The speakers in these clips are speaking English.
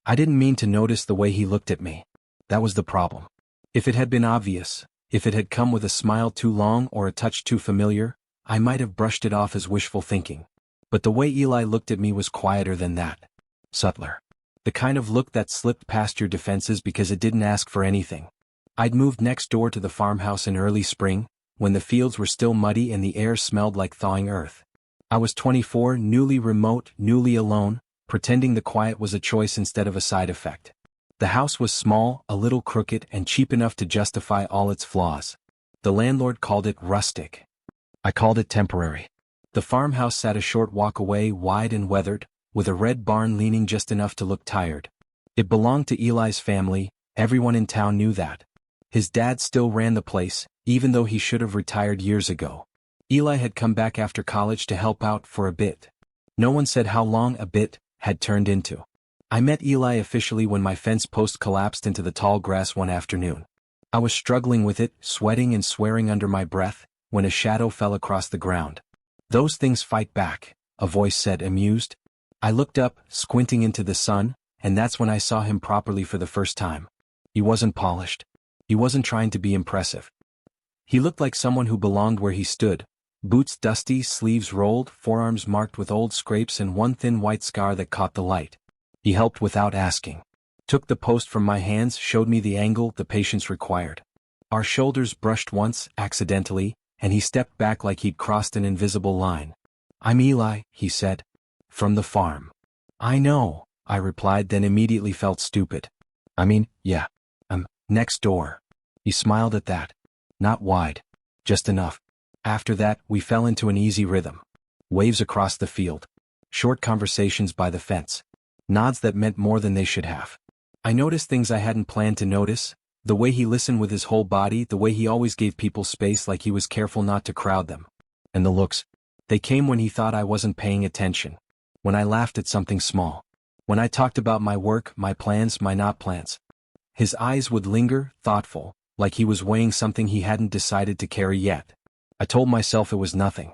I didn't mean to notice the way he looked at me. That was the problem. If it had been obvious, if it had come with a smile too long or a touch too familiar, I might have brushed it off as wishful thinking. But the way Eli looked at me was quieter than that. Subtler. The kind of look that slipped past your defenses because it didn't ask for anything. I'd moved next door to the farmhouse in early spring, when the fields were still muddy and the air smelled like thawing earth. I was 24, newly remote, newly alone, pretending the quiet was a choice instead of a side effect. The house was small, a little crooked, and cheap enough to justify all its flaws. The landlord called it rustic. I called it temporary. The farmhouse sat a short walk away, wide and weathered, with a red barn leaning just enough to look tired. It belonged to Eli's family, everyone in town knew that. His dad still ran the place, even though he should have retired years ago. Eli had come back after college to help out for a bit. No one said how long a bit had turned into. I met Eli officially when my fence post collapsed into the tall grass one afternoon. I was struggling with it, sweating and swearing under my breath, when a shadow fell across the ground. "Those things fight back," a voice said, amused. I looked up, squinting into the sun, and that's when I saw him properly for the first time. He wasn't polished. He wasn't trying to be impressive. He looked like someone who belonged where he stood. Boots dusty, sleeves rolled, forearms marked with old scrapes and one thin white scar that caught the light. He helped without asking. Took the post from my hands, showed me the angle, the patience required. Our shoulders brushed once, accidentally, and he stepped back like he'd crossed an invisible line. "I'm Eli," he said. "From the farm." "I know," I replied, then immediately felt stupid. Yeah, I'm next door." He smiled at that. Not wide. Just enough. After that, we fell into an easy rhythm. Waves across the field. Short conversations by the fence. Nods that meant more than they should have. I noticed things I hadn't planned to notice, the way he listened with his whole body, the way he always gave people space like he was careful not to crowd them. And the looks. They came when he thought I wasn't paying attention. When I laughed at something small. When I talked about my work, my plans, my not plans. His eyes would linger, thoughtful, like he was weighing something he hadn't decided to carry yet. I told myself it was nothing.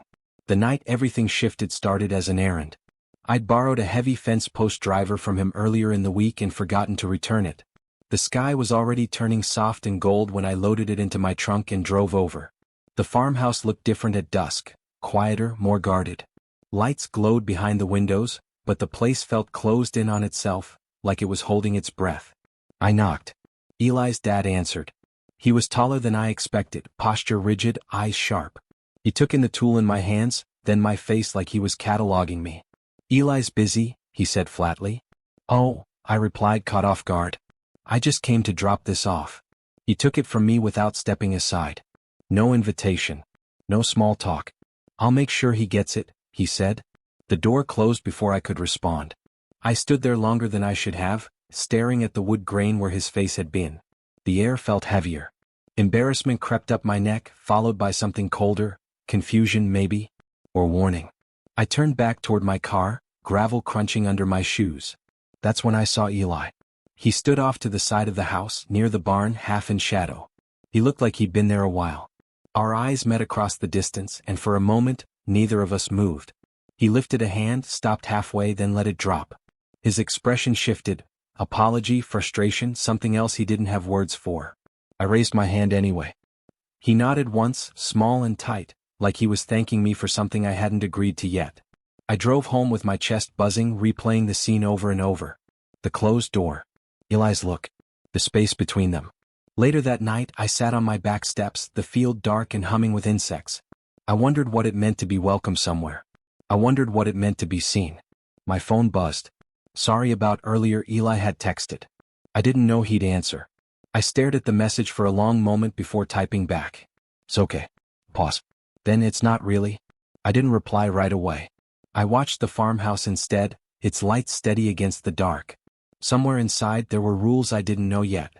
The night everything shifted started as an errand. I'd borrowed a heavy fence post driver from him earlier in the week and forgotten to return it. The sky was already turning soft and gold when I loaded it into my trunk and drove over. The farmhouse looked different at dusk, quieter, more guarded. Lights glowed behind the windows, but the place felt closed in on itself, like it was holding its breath. I knocked. Eli's dad answered. He was taller than I expected, posture rigid, eyes sharp. He took in the tool in my hands, then my face like he was cataloging me. "Eli's busy," he said flatly. "Oh," I replied, caught off guard. "I just came to drop this off." He took it from me without stepping aside. No invitation. No small talk. "I'll make sure he gets it," he said. The door closed before I could respond. I stood there longer than I should have, staring at the wood grain where his face had been. The air felt heavier. Embarrassment crept up my neck, followed by something colder, confusion maybe, or warning. I turned back toward my car, gravel crunching under my shoes. That's when I saw Eli. He stood off to the side of the house, near the barn, half in shadow. He looked like he'd been there a while. Our eyes met across the distance, and for a moment, neither of us moved. He lifted a hand, stopped halfway, then let it drop. His expression shifted. Apology, frustration, something else he didn't have words for. I raised my hand anyway. He nodded once, small and tight, like he was thanking me for something I hadn't agreed to yet. I drove home with my chest buzzing, replaying the scene over and over. The closed door. Eli's look. The space between them. Later that night, I sat on my back steps, the field dark and humming with insects. I wondered what it meant to be welcome somewhere. I wondered what it meant to be seen. My phone buzzed. "Sorry about earlier," Eli had texted. I didn't know he'd answer. I stared at the message for a long moment before typing back. "It's okay." Pause. "Then it's not really?" I didn't reply right away. I watched the farmhouse instead, its lights steady against the dark. Somewhere inside there were rules I didn't know yet.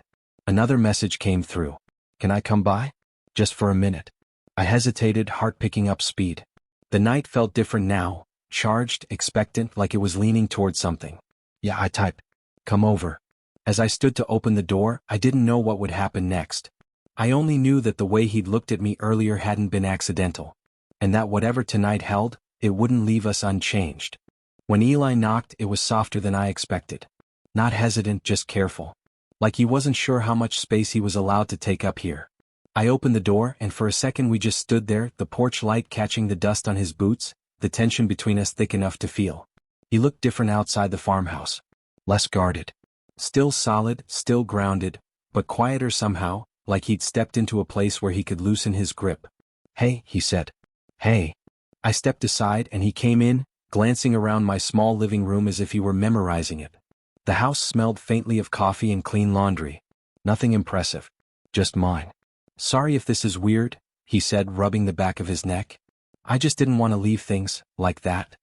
Another message came through. "Can I come by? Just for a minute." I hesitated, heart picking up speed. The night felt different now, charged, expectant, like it was leaning toward something. "Yeah," I typed. "Come over." As I stood to open the door, I didn't know what would happen next. I only knew that the way he'd looked at me earlier hadn't been accidental. And that whatever tonight held, it wouldn't leave us unchanged. When Eli knocked, it was softer than I expected. Not hesitant, just careful. Like he wasn't sure how much space he was allowed to take up here. I opened the door and for a second we just stood there, the porch light catching the dust on his boots, the tension between us thick enough to feel. He looked different outside the farmhouse. Less guarded. Still solid, still grounded, but quieter somehow, like he'd stepped into a place where he could loosen his grip. "Hey," he said. "Hey." I stepped aside and he came in, glancing around my small living room as if he were memorizing it. The house smelled faintly of coffee and clean laundry. Nothing impressive. Just mine. "Sorry if this is weird," he said, rubbing the back of his neck. "I just didn't want to leave things like that."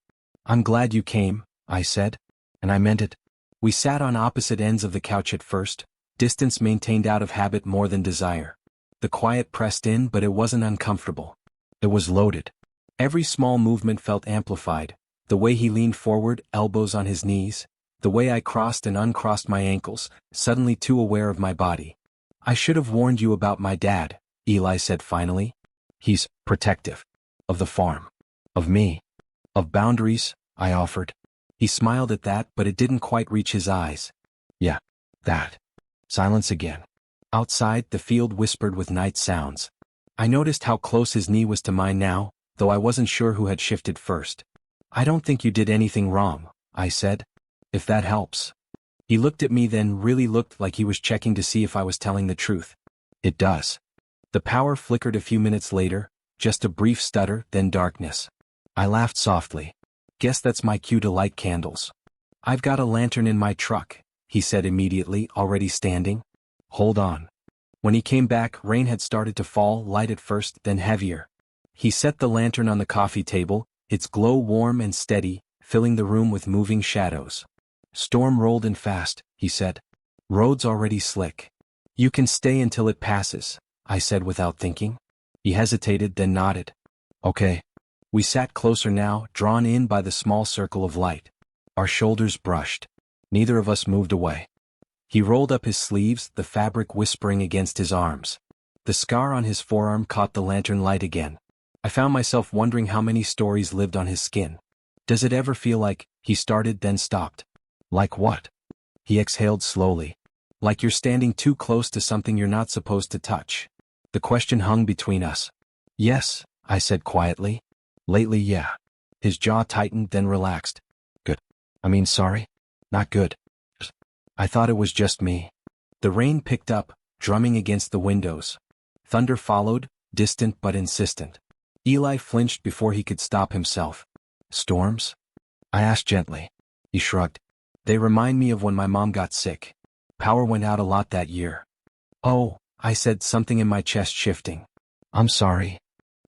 "I'm glad you came," I said. And I meant it. We sat on opposite ends of the couch at first, distance maintained out of habit more than desire. The quiet pressed in, but it wasn't uncomfortable. It was loaded. Every small movement felt amplified, the way he leaned forward, elbows on his knees, the way I crossed and uncrossed my ankles, suddenly too aware of my body. "I should have warned you about my dad," Eli said finally. "He's protective. Of the farm. Of me. Of boundaries," I offered. He smiled at that, but it didn't quite reach his eyes. "Yeah. That." Silence again. Outside, the field whispered with night sounds. I noticed how close his knee was to mine now, though I wasn't sure who had shifted first. "I don't think you did anything wrong," I said. "If that helps." He looked at me, then really looked like he was checking to see if I was telling the truth. "It does." The power flickered a few minutes later, just a brief stutter, then darkness. I laughed softly. "Guess that's my cue to light candles." "I've got a lantern in my truck," he said immediately, already standing. "Hold on." When he came back, rain had started to fall, light at first, then heavier. He set the lantern on the coffee table, its glow warm and steady, filling the room with moving shadows. "Storm rolled in fast," he said. "Road's already slick." "You can stay until it passes," I said without thinking. He hesitated, then nodded. "Okay." We sat closer now, drawn in by the small circle of light. Our shoulders brushed. Neither of us moved away. He rolled up his sleeves, the fabric whispering against his arms. The scar on his forearm caught the lantern light again. I found myself wondering how many stories lived on his skin. "Does it ever feel like," he started, then stopped. "Like what?" He exhaled slowly. "Like you're standing too close to something you're not supposed to touch." The question hung between us. "Yes," I said quietly. "Lately, yeah." His jaw tightened, then relaxed. "Good. I mean, sorry? Not good. I thought it was just me." The rain picked up, drumming against the windows. Thunder followed, distant but insistent. Eli flinched before he could stop himself. "Storms?" I asked gently. He shrugged. "They remind me of when my mom got sick. Power went out a lot that year." "Oh," I said, something in my chest shifting. "I'm sorry."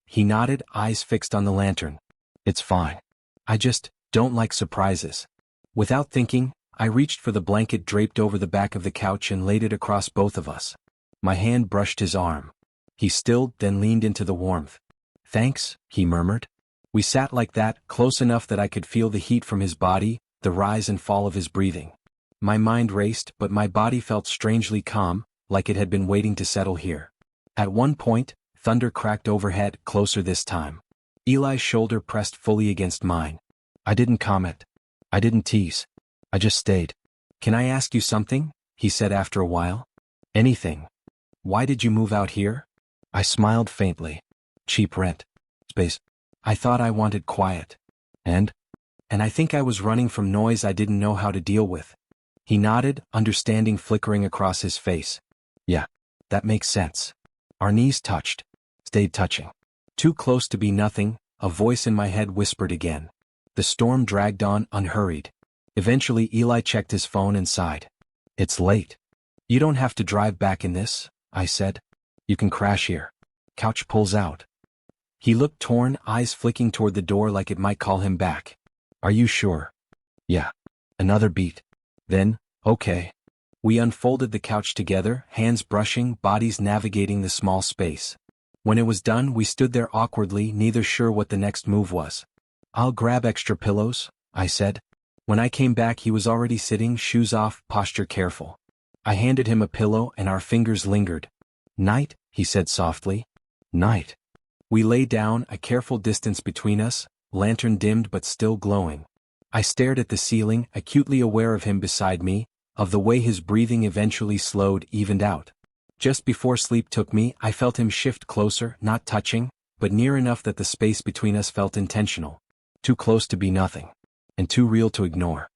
He nodded, eyes fixed on the lantern. "It's fine. I just don't like surprises." Without thinking, I reached for the blanket draped over the back of the couch and laid it across both of us. My hand brushed his arm. He stilled, then leaned into the warmth. "Thanks," he murmured. We sat like that, close enough that I could feel the heat from his body, the rise and fall of his breathing. My mind raced, but my body felt strangely calm, like it had been waiting to settle here. At one point, thunder cracked overhead, closer this time. Eli's shoulder pressed fully against mine. I didn't comment. I didn't tease. I just stayed. "Can I ask you something?" he said after a while. "Anything." "Why did you move out here?" I smiled faintly. "Cheap rent. Space. I thought I wanted quiet. And I think I was running from noise I didn't know how to deal with." He nodded, understanding flickering across his face. "Yeah, that makes sense." Our knees touched. Stayed touching. Too close to be nothing, a voice in my head whispered again. The storm dragged on, unhurried. Eventually Eli checked his phone and sighed. "It's late." "You don't have to drive back in this," I said. "You can crash here. Couch pulls out." He looked torn, eyes flicking toward the door like it might call him back. "Are you sure?" "Yeah." Another beat. Then, "Okay." We unfolded the couch together, hands brushing, bodies navigating the small space. When it was done, we stood there awkwardly, neither sure what the next move was. "I'll grab extra pillows," I said. When I came back, he was already sitting, shoes off, posture careful. I handed him a pillow and our fingers lingered. "Night," he said softly. "Night." We lay down, a careful distance between us, lantern dimmed but still glowing. I stared at the ceiling, acutely aware of him beside me, of the way his breathing eventually slowed, evened out. Just before sleep took me, I felt him shift closer, not touching, but near enough that the space between us felt intentional. Too close to be nothing. And too real to ignore.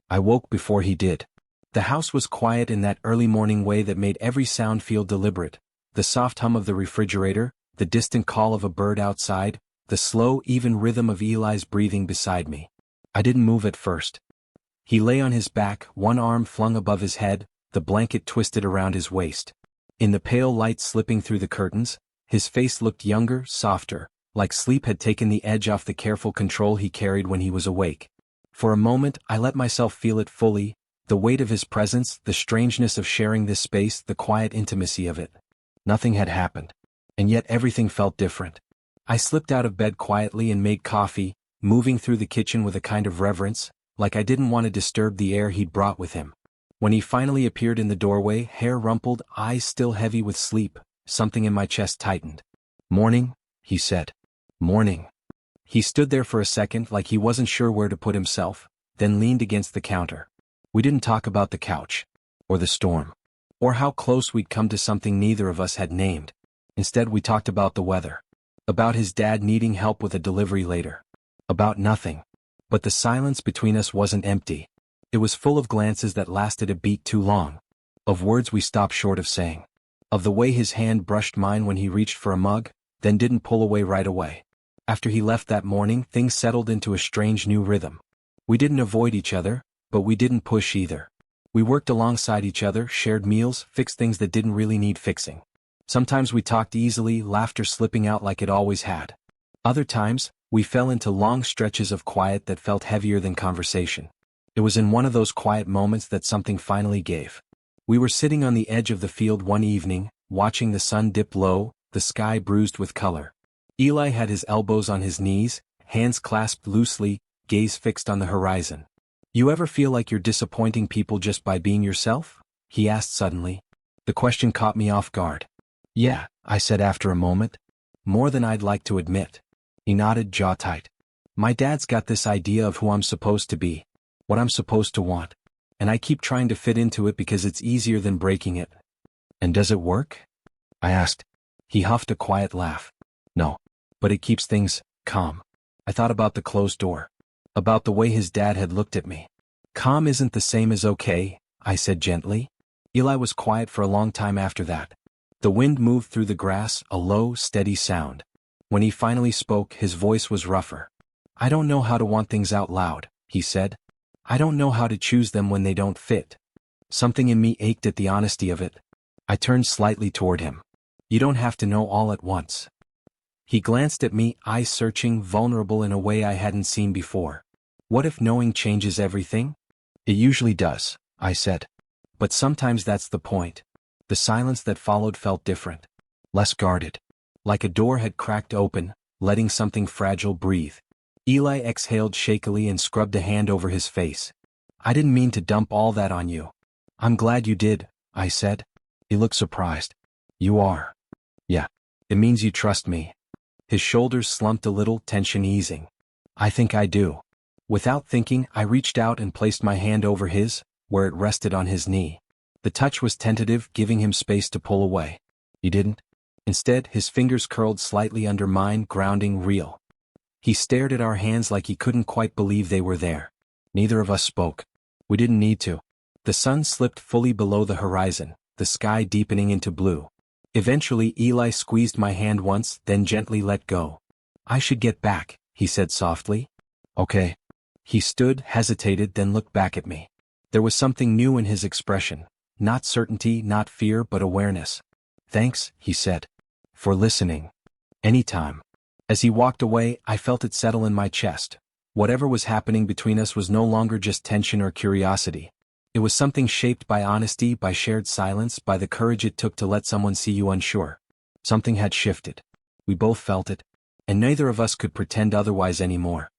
I woke before he did. The house was quiet in that early morning way that made every sound feel deliberate. The soft hum of the refrigerator, the distant call of a bird outside, the slow, even rhythm of Eli's breathing beside me. I didn't move at first. He lay on his back, one arm flung above his head, the blanket twisted around his waist. In the pale light slipping through the curtains, his face looked younger, softer, like sleep had taken the edge off the careful control he carried when he was awake. For a moment, I let myself feel it fully, the weight of his presence, the strangeness of sharing this space, the quiet intimacy of it. Nothing had happened. And yet everything felt different. I slipped out of bed quietly and made coffee, moving through the kitchen with a kind of reverence, like I didn't want to disturb the air he'd brought with him. When he finally appeared in the doorway, hair rumpled, eyes still heavy with sleep, something in my chest tightened. "Morning," he said. "Morning." He stood there for a second like he wasn't sure where to put himself, then leaned against the counter. We didn't talk about the couch, or the storm, or how close we'd come to something neither of us had named. Instead we talked about the weather. About his dad needing help with a delivery later. About nothing. But the silence between us wasn't empty. It was full of glances that lasted a beat too long. Of words we stopped short of saying. Of the way his hand brushed mine when he reached for a mug, then didn't pull away right away. After he left that morning, things settled into a strange new rhythm. We didn't avoid each other, but we didn't push either. We worked alongside each other, shared meals, fixed things that didn't really need fixing. Sometimes we talked easily, laughter slipping out like it always had. Other times, we fell into long stretches of quiet that felt heavier than conversation. It was in one of those quiet moments that something finally gave. We were sitting on the edge of the field one evening, watching the sun dip low, the sky bruised with color. Eli had his elbows on his knees, hands clasped loosely, gaze fixed on the horizon. "You ever feel like you're disappointing people just by being yourself?" he asked suddenly. The question caught me off guard. "Yeah," I said after a moment. "More than I'd like to admit." He nodded, jaw tight. "My dad's got this idea of who I'm supposed to be, what I'm supposed to want, and I keep trying to fit into it because it's easier than breaking it." "And does it work?" I asked. He huffed a quiet laugh. "No. But it keeps things calm." I thought about the closed door. About the way his dad had looked at me. "Calm isn't the same as okay," I said gently. Eli was quiet for a long time after that. The wind moved through the grass, a low, steady sound. When he finally spoke, his voice was rougher. "I don't know how to want things out loud," he said. "I don't know how to choose them when they don't fit." Something in me ached at the honesty of it. I turned slightly toward him. "You don't have to know all at once." He glanced at me, eyes searching, vulnerable in a way I hadn't seen before. "What if knowing changes everything?" "It usually does," I said. "But sometimes that's the point." The silence that followed felt different. Less guarded. Like a door had cracked open, letting something fragile breathe. Eli exhaled shakily and scrubbed a hand over his face. "I didn't mean to dump all that on you." "I'm glad you did," I said. He looked surprised. "You are?" "Yeah. It means you trust me." His shoulders slumped a little, tension easing. "I think I do." Without thinking, I reached out and placed my hand over his, where it rested on his knee. The touch was tentative, giving him space to pull away. He didn't. Instead, his fingers curled slightly under mine, grounding, real. He stared at our hands like he couldn't quite believe they were there. Neither of us spoke. We didn't need to. The sun slipped fully below the horizon, the sky deepening into blue. Eventually, Eli squeezed my hand once, then gently let go. "I should get back," he said softly. "Okay." He stood, hesitated, then looked back at me. There was something new in his expression. Not certainty, not fear, but awareness. "Thanks," he said. "For listening. Anytime." As he walked away, I felt it settle in my chest. Whatever was happening between us was no longer just tension or curiosity. It was something shaped by honesty, by shared silence, by the courage it took to let someone see you unsure. Something had shifted. We both felt it. And neither of us could pretend otherwise anymore.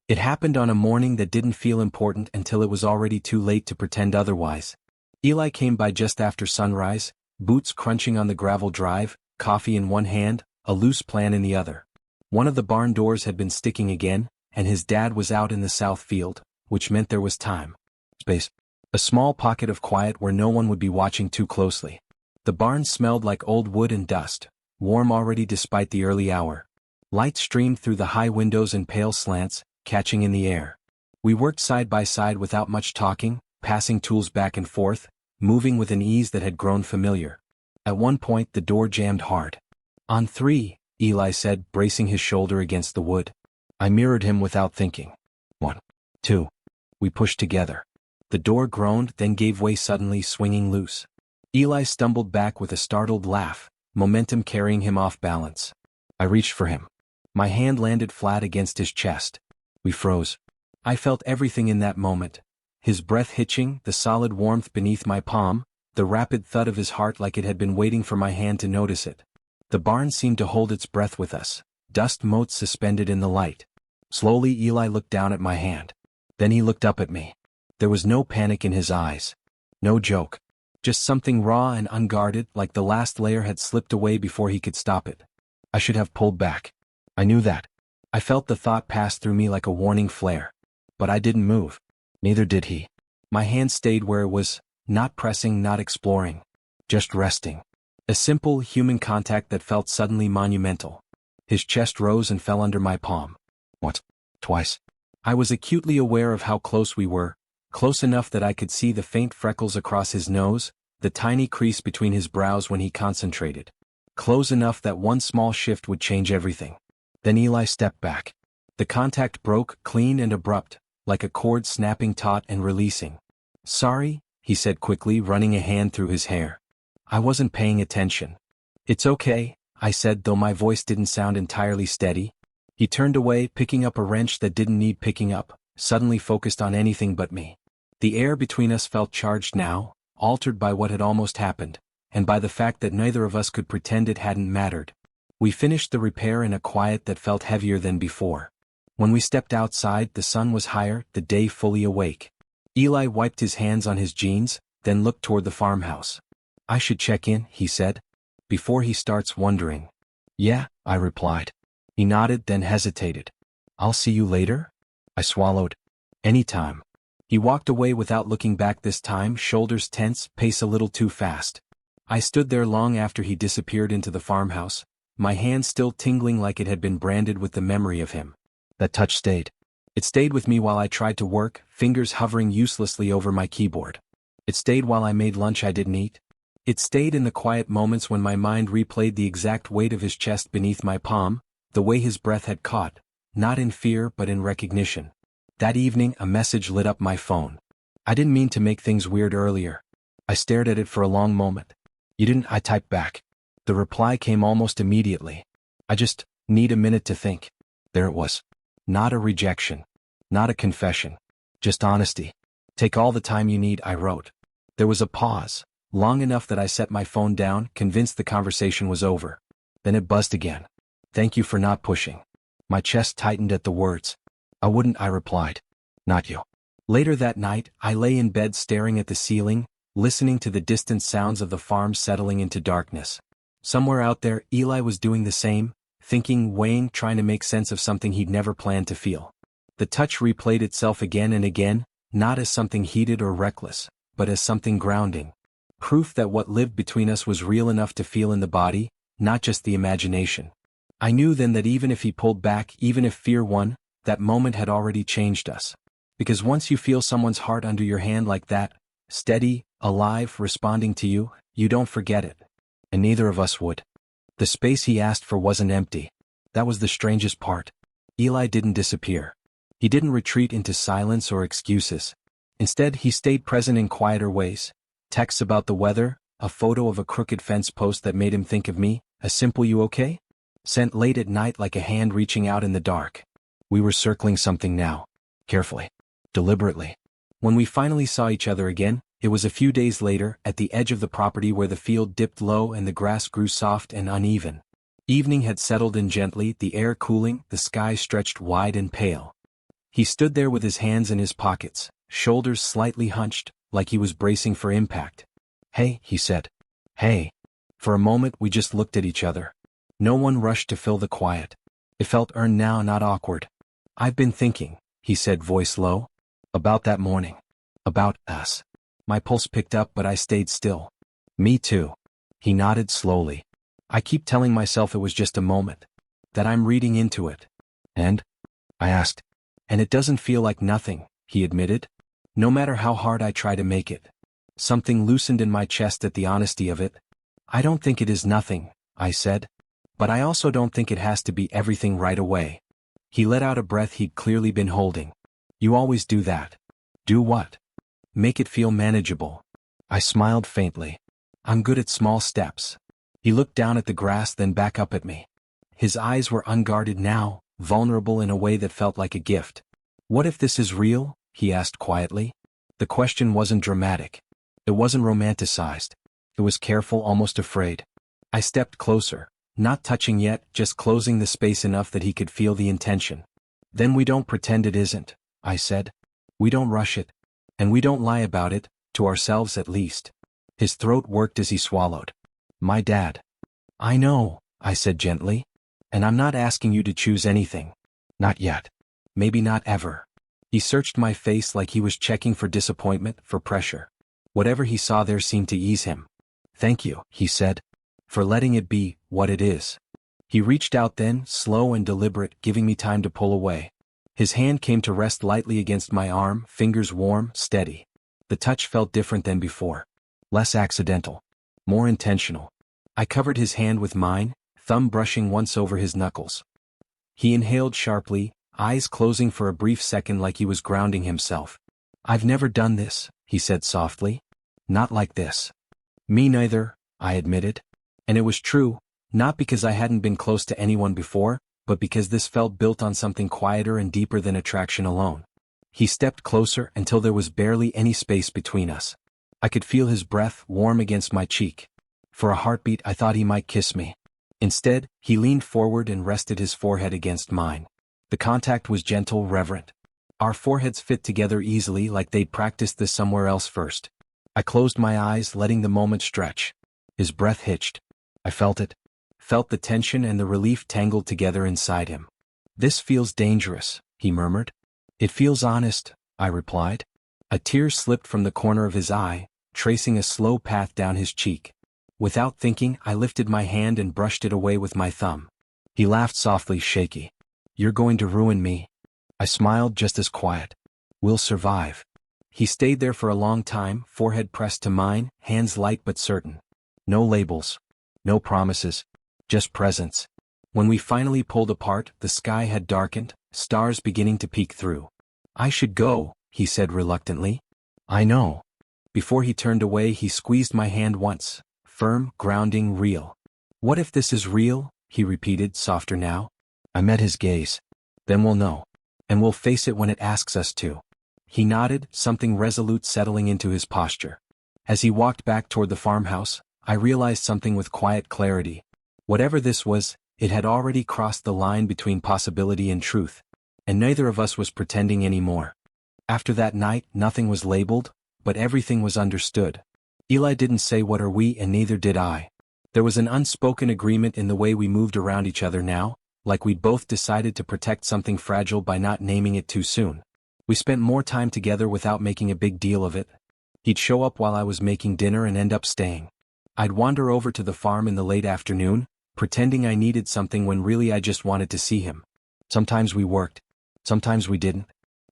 It happened on a morning that didn't feel important until it was already too late to pretend otherwise. Eli came by just after sunrise, boots crunching on the gravel drive, coffee in one hand, a loose plan in the other. One of the barn doors had been sticking again, and his dad was out in the south field, which meant there was time. Space. A small pocket of quiet where no one would be watching too closely. The barn smelled like old wood and dust, warm already despite the early hour. Light streamed through the high windows in pale slants, catching in the air. We worked side by side without much talking, passing tools back and forth, moving with an ease that had grown familiar. At one point the door jammed hard. "On three," Eli said, bracing his shoulder against the wood. I mirrored him without thinking. 1, 2. We pushed together. The door groaned, then gave way suddenly, swinging loose. Eli stumbled back with a startled laugh, momentum carrying him off balance. I reached for him. My hand landed flat against his chest. We froze. I felt everything in that moment. His breath hitching, the solid warmth beneath my palm, the rapid thud of his heart like it had been waiting for my hand to notice it. The barn seemed to hold its breath with us, dust motes suspended in the light. Slowly Eli looked down at my hand. Then he looked up at me. There was no panic in his eyes. No joke. Just something raw and unguarded, like the last layer had slipped away before he could stop it. I should have pulled back. I knew that. I felt the thought pass through me like a warning flare. But I didn't move. Neither did he. My hand stayed where it was, not pressing, not exploring. Just resting. A simple, human contact that felt suddenly monumental. His chest rose and fell under my palm. What? Twice. I was acutely aware of how close we were, close enough that I could see the faint freckles across his nose, the tiny crease between his brows when he concentrated. Close enough that one small shift would change everything. Then Eli stepped back. The contact broke, clean and abrupt, like a cord snapping taut and releasing. "Sorry," he said quickly, running a hand through his hair. "I wasn't paying attention." "It's okay," I said, though my voice didn't sound entirely steady. He turned away, picking up a wrench that didn't need picking up, suddenly focused on anything but me. The air between us felt charged now, altered by what had almost happened, and by the fact that neither of us could pretend it hadn't mattered. We finished the repair in a quiet that felt heavier than before. When we stepped outside, the sun was higher, the day fully awake. Eli wiped his hands on his jeans, then looked toward the farmhouse. "I should check in," he said, "before he starts wondering." "Yeah," I replied. He nodded, then hesitated. "I'll see you later?" I swallowed. "Anytime." He walked away without looking back this time, shoulders tense, pace a little too fast. I stood there long after he disappeared into the farmhouse, my hand still tingling like it had been branded with the memory of him. That touch stayed. It stayed with me while I tried to work, fingers hovering uselessly over my keyboard. It stayed while I made lunch I didn't eat. It stayed in the quiet moments when my mind replayed the exact weight of his chest beneath my palm, the way his breath had caught, not in fear but in recognition. That evening a message lit up my phone. I didn't mean to make things weird earlier. I stared at it for a long moment. "You didn't?" I typed back. The reply came almost immediately. "I just need a minute to think." There it was. Not a rejection. Not a confession. Just honesty. "Take all the time you need," I wrote. There was a pause, long enough that I set my phone down, convinced the conversation was over. Then it buzzed again. "Thank you for not pushing." My chest tightened at the words. "I wouldn't," I replied. "Not you." Later that night, I lay in bed staring at the ceiling, listening to the distant sounds of the farm settling into darkness. Somewhere out there, Eli was doing the same, thinking, weighing, trying to make sense of something he'd never planned to feel. The touch replayed itself again and again, not as something heated or reckless, but as something grounding. Proof that what lived between us was real enough to feel in the body, not just the imagination. I knew then that even if he pulled back, even if fear won, that moment had already changed us. Because once you feel someone's heart under your hand like that, steady, alive, responding to you, you don't forget it. And neither of us would. The space he asked for wasn't empty. That was the strangest part. Eli didn't disappear. He didn't retreat into silence or excuses. Instead, he stayed present in quieter ways. Texts about the weather, a photo of a crooked fence post that made him think of me, a simple "you okay?" sent late at night like a hand reaching out in the dark. We were circling something now. Carefully. Deliberately. When we finally saw each other again, it was a few days later, at the edge of the property where the field dipped low and the grass grew soft and uneven. Evening had settled in gently, the air cooling, the sky stretched wide and pale. He stood there with his hands in his pockets, shoulders slightly hunched, like he was bracing for impact. "Hey," he said. "Hey." For a moment we just looked at each other. No one rushed to fill the quiet. It felt earned now, not awkward. "I've been thinking," he said, voice low, "about that morning. About us." My pulse picked up but I stayed still. Me too. He nodded slowly. I keep telling myself it was just a moment. That I'm reading into it. And? I asked. And it doesn't feel like nothing, he admitted. No matter how hard I try to make it. Something loosened in my chest at the honesty of it. I don't think it is nothing, I said. But I also don't think it has to be everything right away. He let out a breath he'd clearly been holding. You always do that. Do what? Make it feel manageable. I smiled faintly. I'm good at small steps. He looked down at the grass then back up at me. His eyes were unguarded now, vulnerable in a way that felt like a gift. What if this is real? He asked quietly. The question wasn't dramatic. It wasn't romanticized. It was careful, almost afraid. I stepped closer, not touching yet, just closing the space enough that he could feel the intention. Then we don't pretend it isn't, I said. We don't rush it. And we don't lie about it, to ourselves at least. His throat worked as he swallowed. My dad. I know, I said gently. And I'm not asking you to choose anything. Not yet. Maybe not ever. He searched my face like he was checking for disappointment, for pressure. Whatever he saw there seemed to ease him. Thank you, he said. For letting it be what it is. He reached out then, slow and deliberate, giving me time to pull away. His hand came to rest lightly against my arm, fingers warm, steady. The touch felt different than before. Less accidental. More intentional. I covered his hand with mine, thumb brushing once over his knuckles. He inhaled sharply, eyes closing for a brief second like he was grounding himself. I've never done this, he said softly. Not like this. Me neither, I admitted. And it was true, not because I hadn't been close to anyone before, but because this felt built on something quieter and deeper than attraction alone. He stepped closer until there was barely any space between us. I could feel his breath warm against my cheek. For a heartbeat I thought he might kiss me. Instead, he leaned forward and rested his forehead against mine. The contact was gentle, reverent. Our foreheads fit together easily like they'd practiced this somewhere else first. I closed my eyes, letting the moment stretch. His breath hitched. I felt it. Felt the tension and the relief tangled together inside him. This feels dangerous, he murmured. It feels honest, I replied. A tear slipped from the corner of his eye, tracing a slow path down his cheek. Without thinking, I lifted my hand and brushed it away with my thumb. He laughed softly, shaky. You're going to ruin me. I smiled just as quiet. We'll survive. He stayed there for a long time, forehead pressed to mine, hands light but certain. No labels. No promises. Just presence. When we finally pulled apart, the sky had darkened, stars beginning to peek through. I should go, he said reluctantly. I know. Before he turned away, he squeezed my hand once. Firm, grounding, real. What if this is real? He repeated, softer now. I met his gaze. Then we'll know. And we'll face it when it asks us to. He nodded, something resolute settling into his posture. As he walked back toward the farmhouse, I realized something with quiet clarity. Whatever this was, it had already crossed the line between possibility and truth. And neither of us was pretending anymore. After that night, nothing was labeled, but everything was understood. Eli didn't say what are we, and neither did I. There was an unspoken agreement in the way we moved around each other now, like we'd both decided to protect something fragile by not naming it too soon. We spent more time together without making a big deal of it. He'd show up while I was making dinner and end up staying. I'd wander over to the farm in the late afternoon, pretending I needed something when really I just wanted to see him. Sometimes we worked. Sometimes we didn't.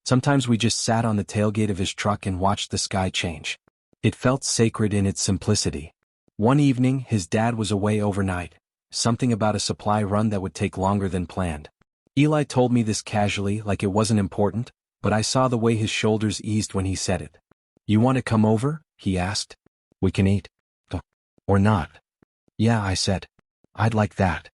Sometimes we just sat on the tailgate of his truck and watched the sky change. It felt sacred in its simplicity. One evening, his dad was away overnight. Something about a supply run that would take longer than planned. Eli told me this casually, like it wasn't important, but I saw the way his shoulders eased when he said it. You want to come over? He asked. We can eat. Or not. Yeah, I said. I'd like that.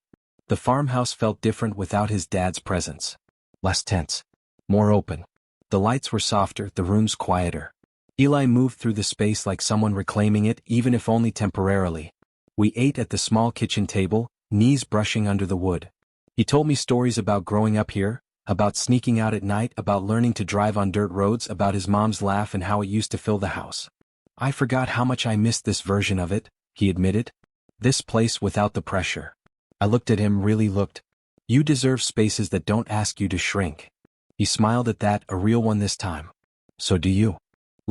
The farmhouse felt different without his dad's presence. Less tense. More open. The lights were softer, the rooms quieter. Eli moved through the space like someone reclaiming it, even if only temporarily. We ate at the small kitchen table, knees brushing under the wood. He told me stories about growing up here, about sneaking out at night, about learning to drive on dirt roads, about his mom's laugh and how it used to fill the house. I forgot how much I missed this version of it, he admitted. This place without the pressure. I looked at him, really looked. You deserve spaces that don't ask you to shrink. He smiled at that, a real one this time. So do you.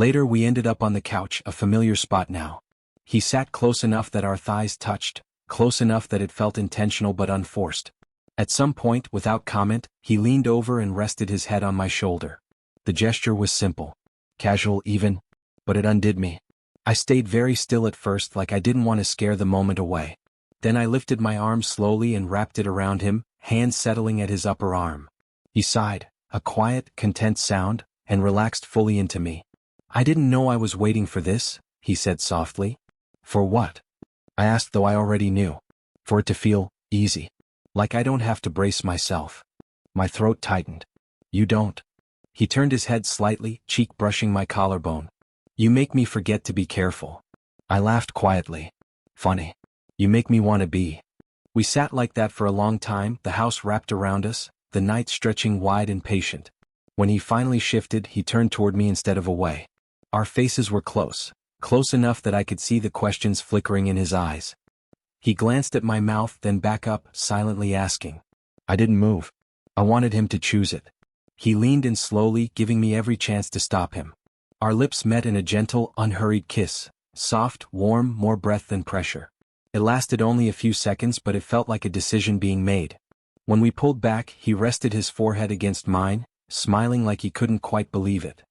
Later we ended up on the couch, a familiar spot now. He sat close enough that our thighs touched, close enough that it felt intentional but unforced. At some point, without comment, he leaned over and rested his head on my shoulder. The gesture was simple, casual even, but it undid me. I stayed very still at first, like I didn't want to scare the moment away. Then I lifted my arm slowly and wrapped it around him, hands settling at his upper arm. He sighed, a quiet, content sound, and relaxed fully into me. "I didn't know I was waiting for this," he said softly. "For what?" I asked, though I already knew. "For it to feel easy. Like I don't have to brace myself." My throat tightened. "You don't." He turned his head slightly, cheek brushing my collarbone. "You make me forget to be careful." I laughed quietly. "Funny. You make me want to be." We sat like that for a long time, the house wrapped around us, the night stretching wide and patient. When he finally shifted, he turned toward me instead of away. Our faces were close, close enough that I could see the questions flickering in his eyes. He glanced at my mouth, then back up, silently asking. I didn't move. I wanted him to choose it. He leaned in slowly, giving me every chance to stop him. Our lips met in a gentle, unhurried kiss, soft, warm, more breath than pressure. It lasted only a few seconds, but it felt like a decision being made. When we pulled back, he rested his forehead against mine, smiling like he couldn't quite believe it.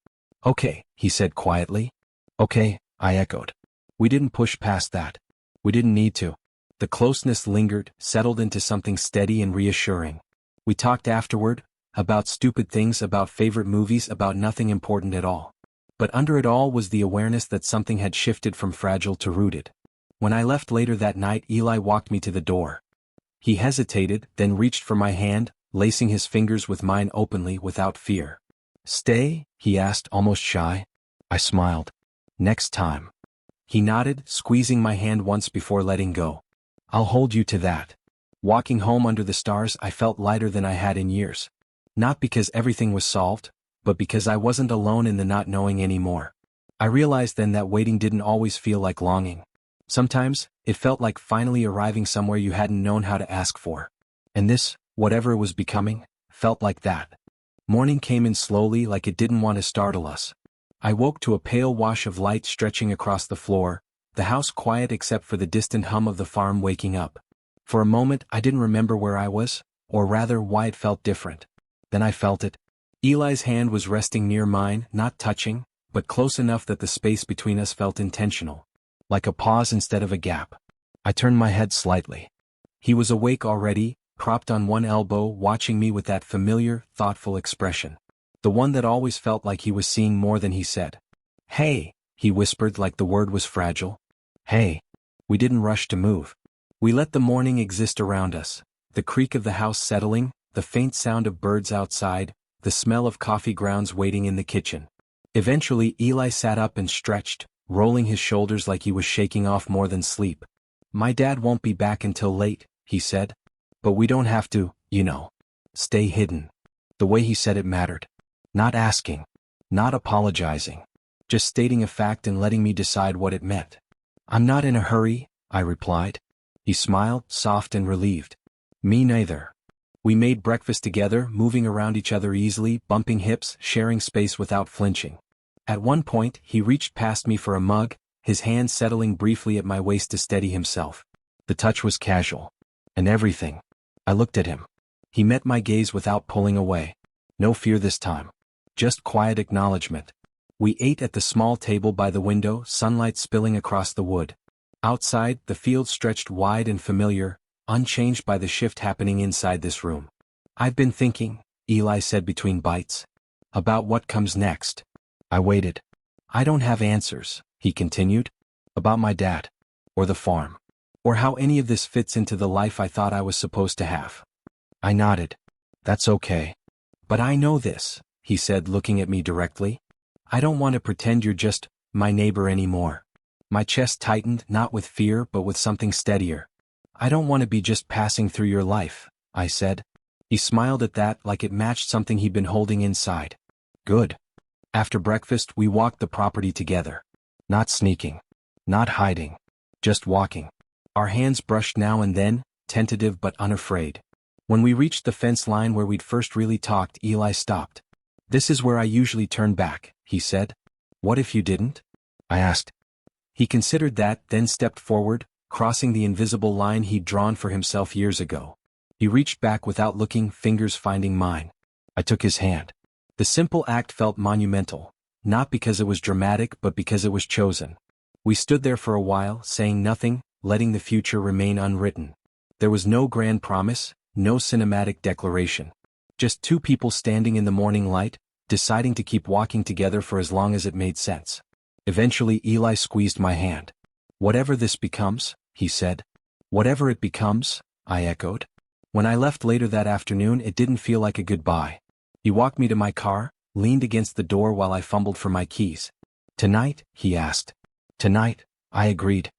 "Okay," he said quietly. "Okay," I echoed. We didn't push past that. We didn't need to. The closeness lingered, settled into something steady and reassuring. We talked afterward, about stupid things, about favorite movies, about nothing important at all. But under it all was the awareness that something had shifted from fragile to rooted. When I left later that night, Eli walked me to the door. He hesitated, then reached for my hand, lacing his fingers with mine openly, without fear. "Stay?" he asked, almost shy. I smiled. "Next time." He nodded, squeezing my hand once before letting go. "I'll hold you to that." Walking home under the stars, I felt lighter than I had in years. Not because everything was solved, but because I wasn't alone in the not knowing anymore. I realized then that waiting didn't always feel like longing. Sometimes, it felt like finally arriving somewhere you hadn't known how to ask for. And this, whatever it was becoming, felt like that. Morning came in slowly, like it didn't want to startle us. I woke to a pale wash of light stretching across the floor, the house quiet except for the distant hum of the farm waking up. For a moment I didn't remember where I was, or rather why it felt different. Then I felt it. Eli's hand was resting near mine, not touching, but close enough that the space between us felt intentional. Like a pause instead of a gap. I turned my head slightly. He was awake already, propped on one elbow, watching me with that familiar, thoughtful expression. The one that always felt like he was seeing more than he said. "Hey," he whispered like the word was fragile. "Hey." We didn't rush to move. We let the morning exist around us, the creak of the house settling, the faint sound of birds outside, the smell of coffee grounds waiting in the kitchen. Eventually Eli sat up and stretched, rolling his shoulders like he was shaking off more than sleep. "My dad won't be back until late," he said. "But we don't have to, stay hidden." The way he said it mattered. Not asking. Not apologizing. Just stating a fact and letting me decide what it meant. "I'm not in a hurry," I replied. He smiled, soft and relieved. "Me neither." We made breakfast together, moving around each other easily, bumping hips, sharing space without flinching. At one point, he reached past me for a mug, his hand settling briefly at my waist to steady himself. The touch was casual. And everything. I looked at him. He met my gaze without pulling away. No fear this time. Just quiet acknowledgement. We ate at the small table by the window, sunlight spilling across the wood. Outside, the field stretched wide and familiar, unchanged by the shift happening inside this room. "I've been thinking," Eli said between bites, "about what comes next." I waited. "I don't have answers," he continued. "About my dad. Or the farm. Or how any of this fits into the life I thought I was supposed to have." I nodded. "That's okay. But I know this," he said, looking at me directly. "I don't want to pretend you're just my neighbor anymore." My chest tightened, not with fear but with something steadier. "I don't want to be just passing through your life," I said. He smiled at that like it matched something he'd been holding inside. "Good." After breakfast we walked the property together. Not sneaking. Not hiding. Just walking. Our hands brushed now and then, tentative but unafraid. When we reached the fence line where we'd first really talked, Eli stopped. "This is where I usually turn back," he said. What if you didn't? I asked. He considered that, then stepped forward, crossing the invisible line he'd drawn for himself years ago. He reached back without looking, fingers finding mine. I took his hand. The simple act felt monumental, not because it was dramatic but because it was chosen. We stood there for a while, saying nothing, letting the future remain unwritten. There was no grand promise, no cinematic declaration. Just two people standing in the morning light, deciding to keep walking together for as long as it made sense. Eventually Eli squeezed my hand. "Whatever this becomes," he said. "Whatever it becomes," I echoed. When I left later that afternoon, it didn't feel like a goodbye. He walked me to my car, leaned against the door while I fumbled for my keys. "Tonight?" he asked. "Tonight," I agreed.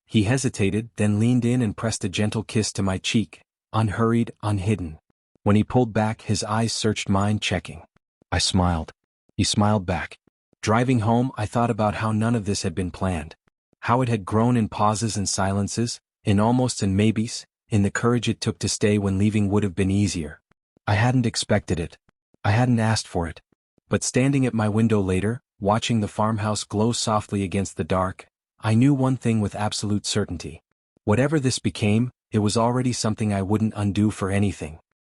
He hesitated, then leaned in and pressed a gentle kiss to my cheek, unhurried, unhidden. When he pulled back, his eyes searched mine, checking. I smiled. He smiled back. Driving home, I thought about how none of this had been planned. How it had grown in pauses and silences, in almosts and maybes, in the courage it took to stay when leaving would have been easier. I hadn't expected it. I hadn't asked for it. But standing at my window later, watching the farmhouse glow softly against the dark, I knew one thing with absolute certainty. Whatever this became, it was already something I wouldn't undo for anything.